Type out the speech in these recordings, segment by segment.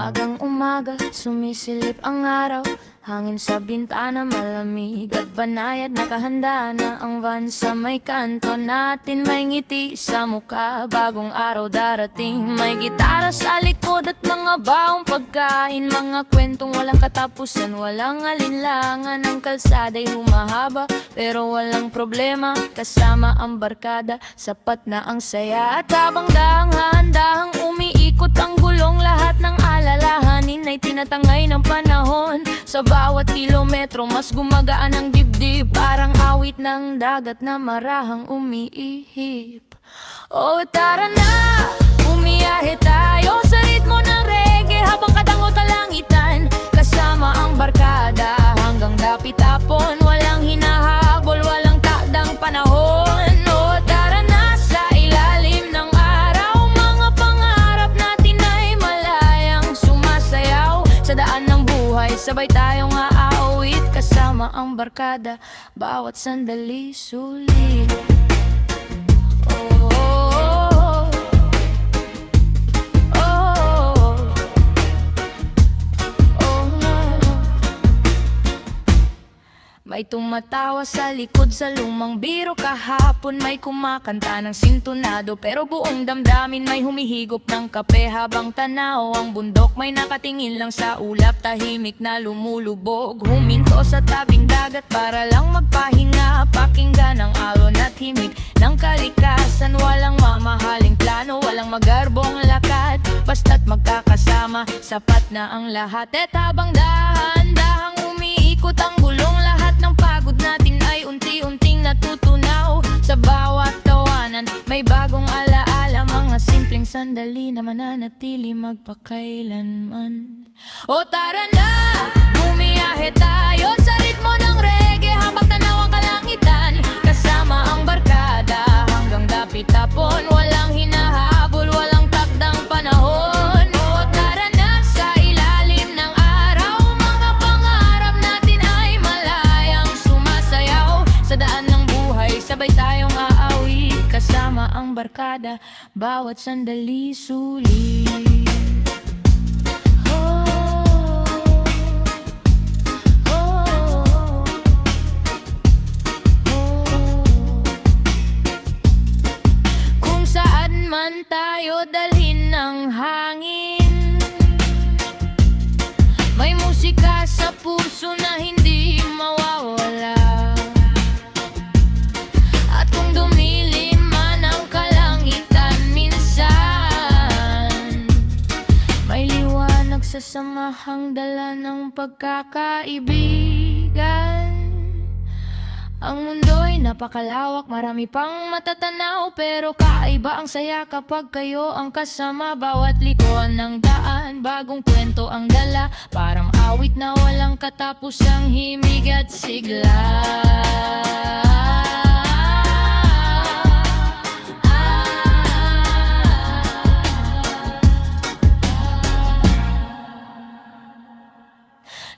Umagang-umaga, sumisilip ang araw. Hangin sa bintana malamig at banayad. Nakahanda na ang van sa may kanto natin. May ngiti sa mukha, bagong araw darating. May gitara sa likod at mga baong pagkain. Mga kwentong walang katapusan, walang alinlangan. Ang kalsada'y humahaba, pero walang problema. Kasama ang barkada, sapat na ang saya. At habang dahang-dahang umiikot ang gulong, lahat ng alalahanin ay tinatangay ng panahon. Sa bawat kilometro, mas gumagaan ang dibdib. Parang awit ng dagat na marahang umiihip. Oh, tara na, umiyahe tayo sa ritmo ng reggae habang kadangot ang langitan. Kasama ang barkada hanggang dapit hapon. Walang hinahabol, walang takdang panahon. Oh, tara na sa ilalim ng araw. Mga pangarap natin ay malayang sumasayaw. Sa daan ng buhay, sabay tayong aawit. Kasama ang barkada, bawat sandali sulit. May tumatawa sa likod sa lumang biro kahapon. May kumakanta ng sintonado, pero buong damdamin may humihigop ng kape. Habang tanaw ang bundok, may nakatingin lang sa ulap. Tahimik na lumulubog, huminto sa tabing dagat para lang magpahinga. Pakinggan ang alon at himig ng kalikasan. Walang mamahaling plano, walang magarbong lakad. Basta't magkakasama, sapat na ang lahat. At habang dahan-dahang umiikot ang gulong, lahat ng pagod natin ay unti-unting natutunaw. Sa bawat tawanan, may bagong alaala. Mga simpleng sandali na mananatili magpakailanman. O tara na, bumiyahe tayo sa ritmo ng reggae habang tanaw ang kalangitan. Kasama ang barkada hanggang dapit hapon. Walang hinahabol, walang takdang panahon. O tara na sa ilalim ng araw. Mga pangarap natin ay malayang sumasayaw. Sa daan ng buhay, sabay tayong aawit. Kasama ang barkada, bawat sandali sulit. Kung saan man tayo dalhin ng hangin, may musika sa puso na hindi mawawala. At kung dumilim man ang kalangitan minsan, may liwanag sa samahang dala ng pagkakaibigan. Ang mundo'y napakalawak, marami pang matatanaw, pero kakaiba ang saya kapag kayo ang kasama. Bawat likuan ng daan, bagong kwento ang dala. Parang awit na walang katapusang himig at sigla.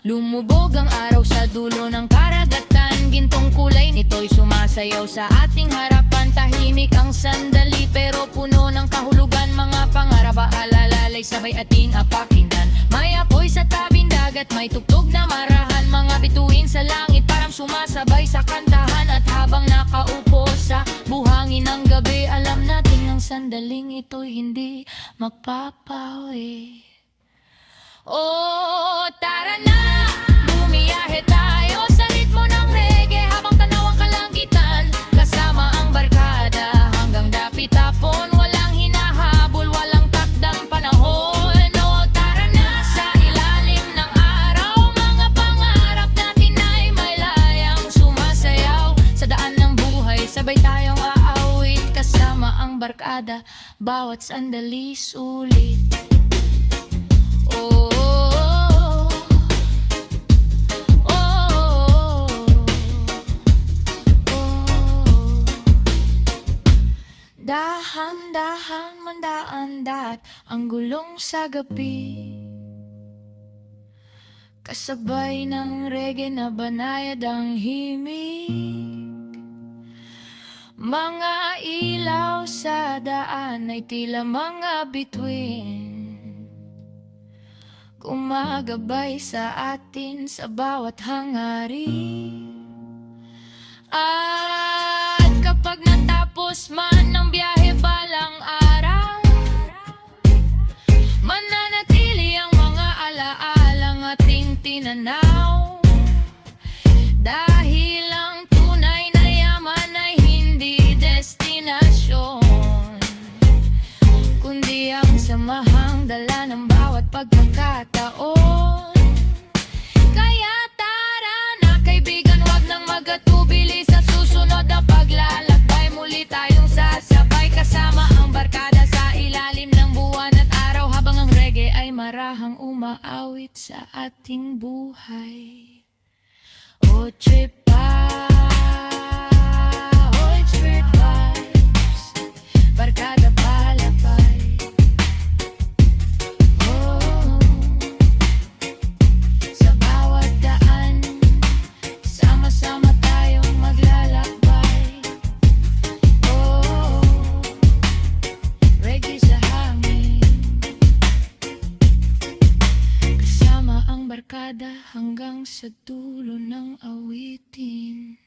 Lumubog ang araw sa dulo ng karagatan. Gintong kulay nito'y sumasayaw sa ating harapan. Tahimik ang sandali pero puno ng kahulugan. Mga pangarap alalay sabay ating apakinggan. May apoy sa tabing dagat, may tugtog na marahan. Mga bituin sa langit parang sumasabay sa kantahan. At habang nakaupo sa buhangin ng gabi, alam natin ang sandaling ito'y hindi magpapawi. Oh, tara na, bumiyahe tayo sa ritmo ng reggae habang tanaw ang kalangitan. Kasama ang barkada hanggang dapit hapon. Walang hinahabol, walang takdang panahon. Oh, tara na sa ilalim ng araw. Mga pangarap natin ay may layang sumasayaw. Sa daan ng buhay, sabay tayong aawit. Kasama ang barkada, bawat sandali sulit. Oh, dahan-dahan mandaandat ang gulong sa gabi. Kasabay ng reggae na banayad ang himig. Mga ilaw sa daan ay tila mga bituin. gumagabay sa atin sa bawat hangarin. At kapag natapos man ang biyahe balang araw, mananatili ang mga alaalang ating tinanaw. Dahil ang tunay na yaman ay hindi destinasyon, kundi ang samahang dala ng bawat pagkakataon. Kaya tara na kaibigan, wag nang magatubili sa susunod na paglalakbay. Muli tayong sasabay kasama ang barkada sa ilalim ng buwan at araw, habang ang reggae ay marahang umaawit sa ating buhay. Oh, trip vibes, barkada palakay. Oh, sa bawat daan, sama-sama tayong maglalakbay. Oh, reggae sa hangin, kasama ang barkada hanggang sa dulo ng awitin.